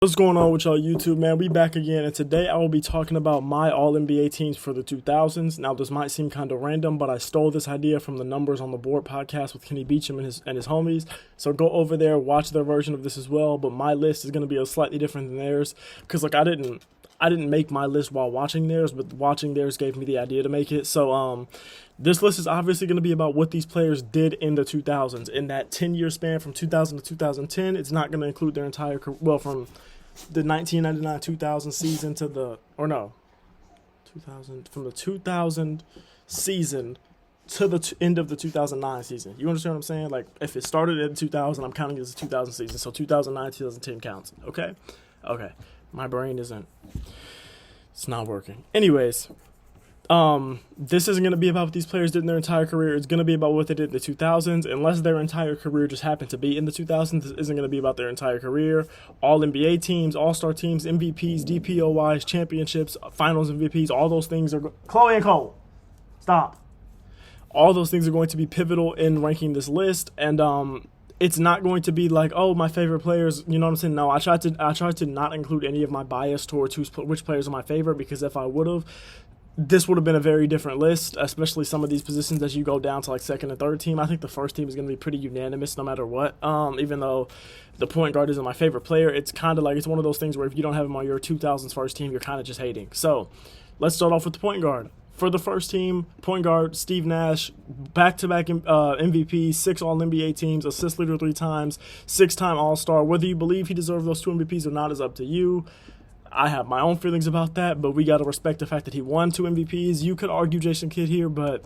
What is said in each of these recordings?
What's going on with y'all YouTube, man? We back again, and today I will be talking about my All-NBA teams for the 2000s. Now, this might seem kind of random, but I stole this idea from the Numbers on the Board podcast with Kenny Beecham and his homies. So go over there, watch their version of this as well, but my list is going to be slightly different than theirs because, like, I didn't make my list while watching theirs, but watching theirs gave me the idea to make it. So, this list is obviously going to be about what these players did in the 2000s. In that 10-year span from 2000 to 2010, it's not going to include their entire career. Well, from the 1999-2000 season to the, or no, 2000, from the 2000 season to the end of the 2009 season. You understand what I'm saying? Like, if it started in 2000, I'm counting it as a 2000 season. So 2009, 2010 counts. Okay? Okay. My brain isn't, it's not working. Anyways, this isn't going to be about what these players did in their entire career. It's going to be about what they did in the 2000s. Unless their entire career just happened to be in the 2000s, this isn't going to be about their entire career. All NBA teams, all-star teams, MVPs, DPOYs, championships, finals MVPs, all those things are... Chloe and Cole, stop. All those things are going to be pivotal in ranking this list, and it's not going to be like, oh, my favorite players, you know what I'm saying? No, I tried to not include any of my bias towards which players are my favorite, because if I would have, this would have been a very different list, especially some of these positions as you go down to like second and third team. I think the first team is going to be pretty unanimous no matter what. Even though the point guard isn't my favorite player, it's kind of like, it's one of those things where if you don't have him on your 2000s first team, you're kind of just hating. So let's start off with the point guard. For the first team, point guard, Steve Nash, back-to-back MVP, 6 All-NBA teams, assist leader 3 times, 6-time All-Star. Whether you believe he deserved those 2 MVPs or not is up to you. I have my own feelings about that, but we got to respect the fact that he won 2 MVPs. You could argue Jason Kidd here, but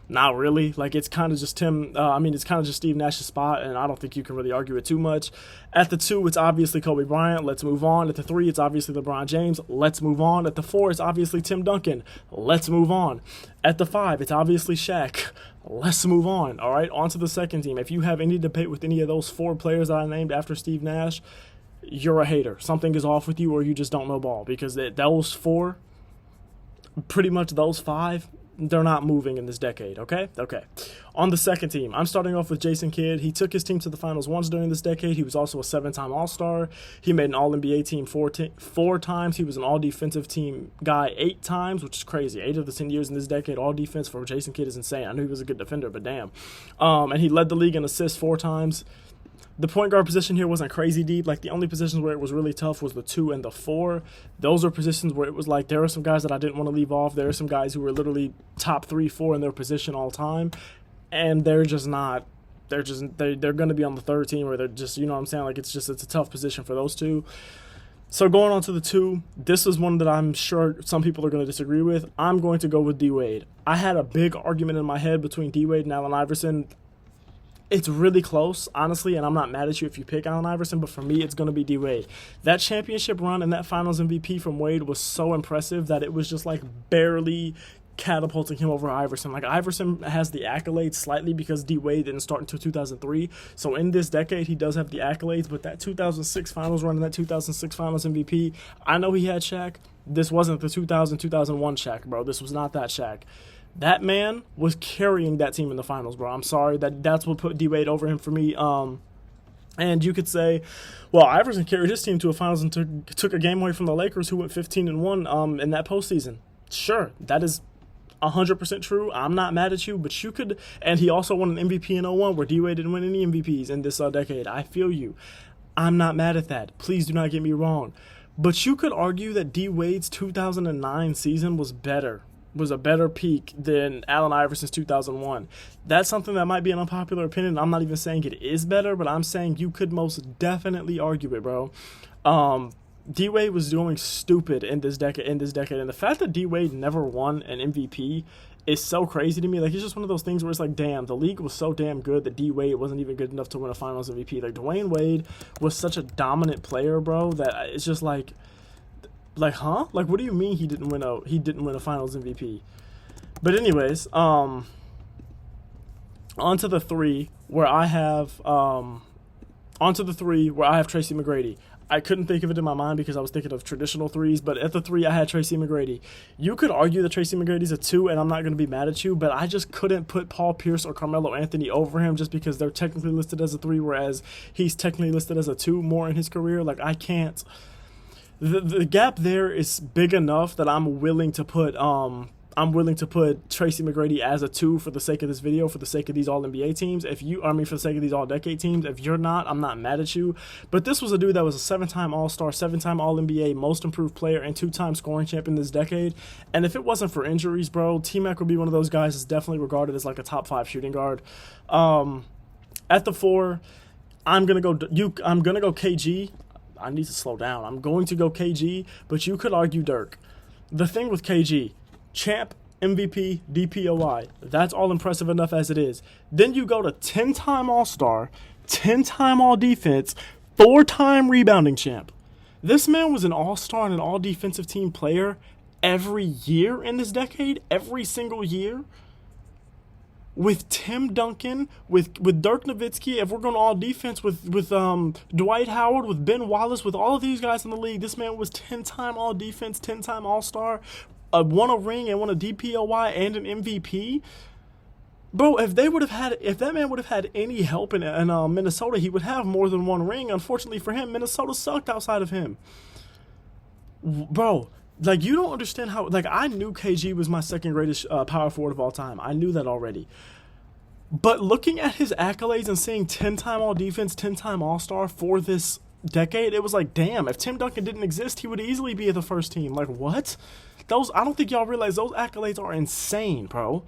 not really. Like, it's kind of just it's kind of just Steve Nash's spot, and I don't think you can really argue it too much. At the 2, it's obviously Kobe Bryant. Let's move on. At the 3, it's obviously LeBron James. Let's move on. At the 4, it's obviously Tim Duncan. Let's move on. At the 5, it's obviously Shaq. Let's move on. All right, on to the second team. If you have any debate with any of those 4 players that I named after Steve Nash, you're a hater. Something is off with you, or you just don't know ball, because those 4, pretty much those 5, they're not moving in this decade, okay? Okay. On the second team, I'm starting off with Jason Kidd. He took his team to the finals once during this decade. He was also a 7-time All-Star. He made an All-NBA team 4 times. He was an All-Defensive team guy 8 times, which is crazy. 8 of the 10 years in this decade, All-Defense for Jason Kidd is insane. I knew he was a good defender, but damn. And he led the league in assists 4 times. The point guard position here wasn't crazy deep. Like, the only positions where it was really tough was the 2 and the 4. Those are positions where it was like, there are some guys that I didn't want to leave off. There are some guys who were literally top 3, 4 in their position all time, and they're just not. They're going to be on the third team, or they're just, you know what I'm saying? Like, it's a tough position for those 2. So going on to the 2, this is one that I'm sure some people are going to disagree with. I'm going to go with D. Wade. I had a big argument in my head between D. Wade and Allen Iverson. It's really close, honestly, and I'm not mad at you if you pick Allen Iverson, but for me, it's going to be D. Wade. That championship run and that finals MVP from Wade was so impressive that it was just like barely catapulting him over Iverson. Like, Iverson has the accolades slightly because D. Wade didn't start until 2003. So in this decade, he does have the accolades, but that 2006 finals run and that 2006 finals MVP, I know he had Shaq. This wasn't the 2000-2001 Shaq, bro. This was not that Shaq. That man was carrying that team in the finals, bro. I'm sorry. That's what put D-Wade over him for me. And you could say, well, Iverson carried his team to a finals and took a game away from the Lakers, who went 15-1 in that postseason. Sure, that is 100% true. I'm not mad at you, but you could. And he also won an MVP in 01, where D-Wade didn't win any MVPs in this decade. I feel you. I'm not mad at that. Please do not get me wrong. But you could argue that D-Wade's 2009 season was a better peak than Allen Iverson's 2001. That's something that might be an unpopular opinion. I'm not even saying it is better, but I'm saying you could most definitely argue it, bro. D-Wade was doing stupid in this decade, and the fact that D-Wade never won an MVP is so crazy to me. Like, it's just one of those things where it's like, damn, the league was so damn good that D-Wade wasn't even good enough to win a finals MVP. Like, Dwayne Wade was such a dominant player, bro, that it's just like, huh? Like, what do you mean he didn't win a Finals MVP? But anyways, on to the 3 where I have Tracy McGrady. I couldn't think of it in my mind because I was thinking of traditional threes, but at the 3, I had Tracy McGrady. You could argue that Tracy McGrady's a 2, and I'm not going to be mad at you, but I just couldn't put Paul Pierce or Carmelo Anthony over him just because they're technically listed as a 3, whereas he's technically listed as a 2 more in his career. Like, I can't. The gap there is big enough that I'm willing to put Tracy McGrady as a 2 for the sake of this video, for the sake of these All-NBA teams. For the sake of these All-Decade teams. If you're not, I'm not mad at you. But this was a dude that was a 7-time All-Star, 7-time All-NBA, Most Improved Player, and 2-time scoring champion this decade. And if it wasn't for injuries, bro, T-Mac would be one of those guys that's definitely regarded as like a top 5 shooting guard. At the 4, I'm gonna go KG. I need to slow down. I'm going to go KG, but you could argue Dirk. The thing with KG, champ, MVP, DPOI. That's all impressive enough as it is. Then you go to 10-time All-Star, 10-time All-Defense, 4-time rebounding champ. This man was an All-Star and an All-Defensive team player every year in this decade, every single year. With Tim Duncan, with Dirk Nowitzki, if we're going all defense, with Dwight Howard, with Ben Wallace, with all of these guys in the league, this man was 10-time All-Defense, 10-time All-Star, won a ring and won a DPOY and an MVP. Bro, if that man would have had any help in Minnesota, he would have more than one ring. Unfortunately for him, Minnesota sucked outside of him. Bro, like, you don't understand how, like, I knew KG was my second greatest power forward of all time. I knew that already. But looking at his accolades and seeing 10-time All-Defense, 10-time All-Star for this decade, it was like, damn, if Tim Duncan didn't exist, he would easily be at the first team. Like, what? I don't think y'all realize those accolades are insane, bro.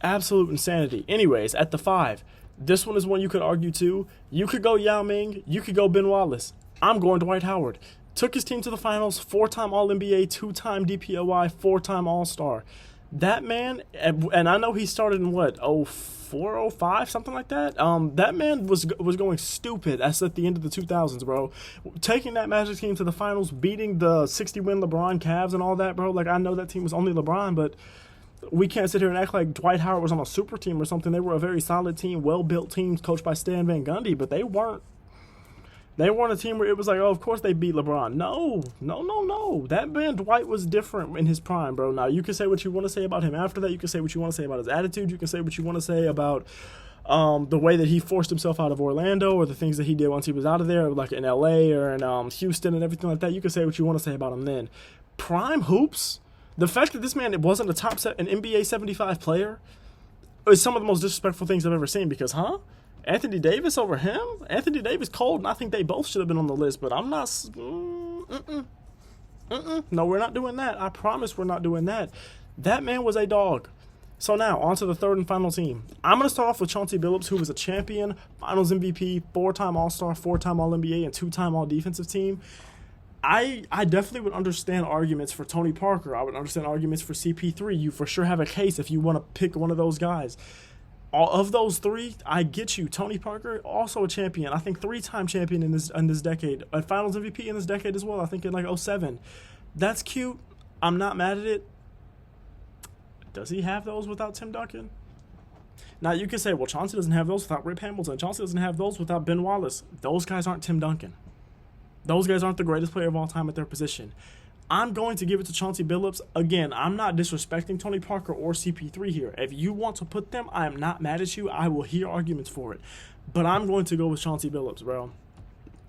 Absolute insanity. Anyways, at the 5, this one is one you could argue too. You could go Yao Ming. You could go Ben Wallace. I'm going Dwight Howard. Took his team to the finals, 4-time All-NBA, 2-time DPOY, 4-time All-Star. That man, and I know he started in what, 04, 05, something like that? That man was going stupid at the end of the 2000s, bro. Taking that Magic team to the finals, beating the 60-win LeBron Cavs and all that, bro. Like, I know that team was only LeBron, but we can't sit here and act like Dwight Howard was on a super team or something. They were a very solid team, well-built team, coached by Stan Van Gundy, but they weren't a team where it was like, oh, of course they beat LeBron. No. That man Dwight was different in his prime, bro. Now, you can say what you want to say about him after that. You can say what you want to say about his attitude. You can say what you want to say about the way that he forced himself out of Orlando, or the things that he did once he was out of there, like in L.A. or in Houston and everything like that. You can say what you want to say about him then. Prime hoops, the fact that this man wasn't an NBA 75 player is some of the most disrespectful things I've ever seen, because, Anthony Davis over him? Anthony Davis cold, and I think they both should have been on the list, but I'm not. No, we're not doing that. I promise we're not doing that. That man was a dog. So now, on to the 3rd and final team. I'm going to start off with Chauncey Billups, who was a champion, finals MVP, 4-time All-Star, 4-time All-NBA, and 2-time All-Defensive team. I definitely would understand arguments for Tony Parker. I would understand arguments for CP3. You for sure have a case if you want to pick one of those guys. All of those 3, I get you. Tony Parker, also a champion. I think 3-time champion in this decade. A finals MVP in this decade as well. I think in like 07. That's cute. I'm not mad at it. Does he have those without Tim Duncan? Now, you can say, well, Chauncey doesn't have those without Rip Hamilton. Chauncey doesn't have those without Ben Wallace. Those guys aren't Tim Duncan. Those guys aren't the greatest player of all time at their position. I'm going to give it to Chauncey Billups. Again, I'm not disrespecting Tony Parker or CP3 here. If you want to put them, I am not mad at you. I will hear arguments for it. But I'm going to go with Chauncey Billups, bro.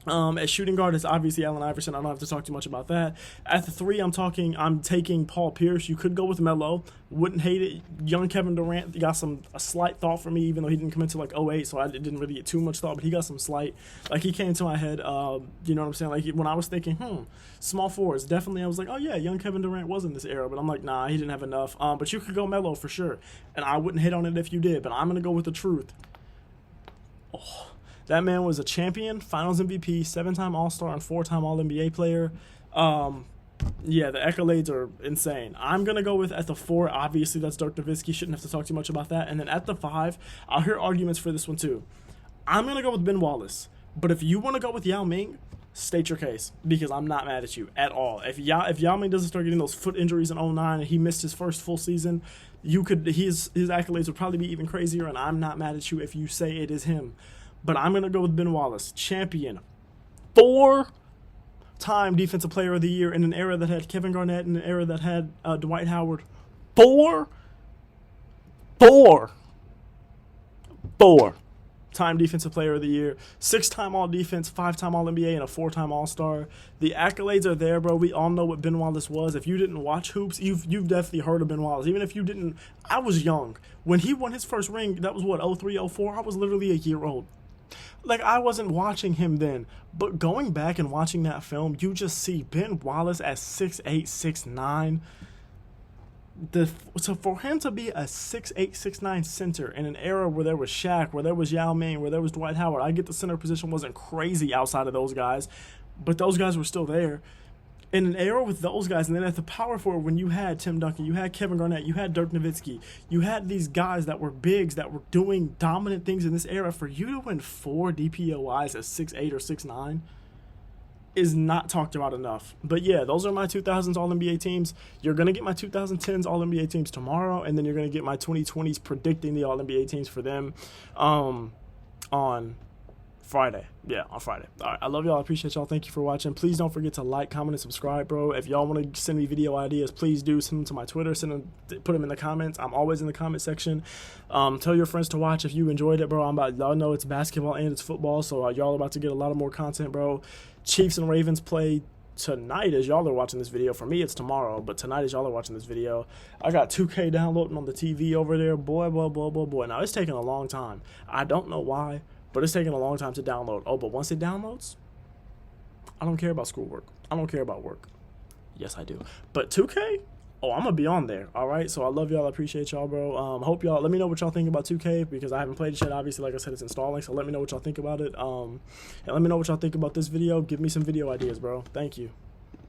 At shooting guard, it's obviously Allen Iverson. I don't have to talk too much about that. At the 3, I'm taking Paul Pierce. You could go with Melo. Wouldn't hate it. Young Kevin Durant got a slight thought for me, even though he didn't come into like 08, so I didn't really get too much thought, but he got some slight. Like, he came to my head, you know what I'm saying? Like, when I was thinking, small forwards, definitely I was like, oh yeah, young Kevin Durant was in this era, but I'm like, nah, he didn't have enough. But you could go Melo for sure, and I wouldn't hit on it if you did, but I'm going to go with the truth. Oh. That man was a champion, finals MVP, 7-time All-Star, and 4-time All-NBA player. Yeah, the accolades are insane. I'm going to go with at the 4, obviously that's Dirk Nowitzki. Shouldn't have to talk too much about that. And then at the 5, I'll hear arguments for this one too. I'm going to go with Ben Wallace. But if you want to go with Yao Ming, state your case, because I'm not mad at you at all. If Yao Ming doesn't start getting those foot injuries in 09 and he missed his first full season, his accolades would probably be even crazier, and I'm not mad at you if you say it is him. But I'm going to go with Ben Wallace, champion, 4 4-time Defensive Player of the Year in an era that had Kevin Garnett, in an era that had Dwight Howard. 4-time Defensive Player of the Year, 6-time All-Defense, 5-time All-NBA, and a 4-time All-Star. The accolades are there, bro. We all know what Ben Wallace was. If you didn't watch hoops, you've definitely heard of Ben Wallace. Even if you didn't, I was young. When he won his first ring, that was what, 03, 04? I was literally a year old. Like, I wasn't watching him then. But going back and watching that film, you just see Ben Wallace at 6'8", 6'9". So for him to be a 6'8", 6'9" center in an era where there was Shaq, where there was Yao Ming, where there was Dwight Howard, I get the center position wasn't crazy outside of those guys, but those guys were still there. In an era with those guys, and then at the power forward, when you had Tim Duncan, you had Kevin Garnett, you had Dirk Nowitzki, you had these guys that were bigs that were doing dominant things in this era, for you to win 4 DPOIs at 6'8" or 6'9", is not talked about enough. But yeah, those are my 2000s All-NBA teams. You're going to get my 2010s All-NBA teams tomorrow, and then you're going to get my 2020s predicting the All-NBA teams for them on Friday. Yeah, on Friday. All right, I love y'all. I appreciate y'all. Thank you for watching. Please don't forget to like, comment, and subscribe, bro. If y'all want to send me video ideas, please do. Send them to my Twitter. Put them in the comments. I'm always in the comment section. Tell your friends to watch if you enjoyed it, bro. Y'all know it's basketball and it's football, so y'all about to get a lot of more content, bro. Chiefs and Ravens play tonight as y'all are watching this video. For me, it's tomorrow, but tonight as y'all are watching this video, I got 2K downloading on the TV over there. Boy. Now, it's taking a long time. I don't know why, but it's taking a long time to download. Oh, but once it downloads, I don't care about schoolwork. I don't care about work. Yes, I do. But 2K? Oh, I'm going to be on there, all right? So I love y'all. I appreciate y'all, bro. Hope y'all, let me know what y'all think about 2K, because I haven't played it yet. Obviously, like I said, it's installing, so let me know what y'all think about it. And let me know what y'all think about this video. Give me some video ideas, bro. Thank you.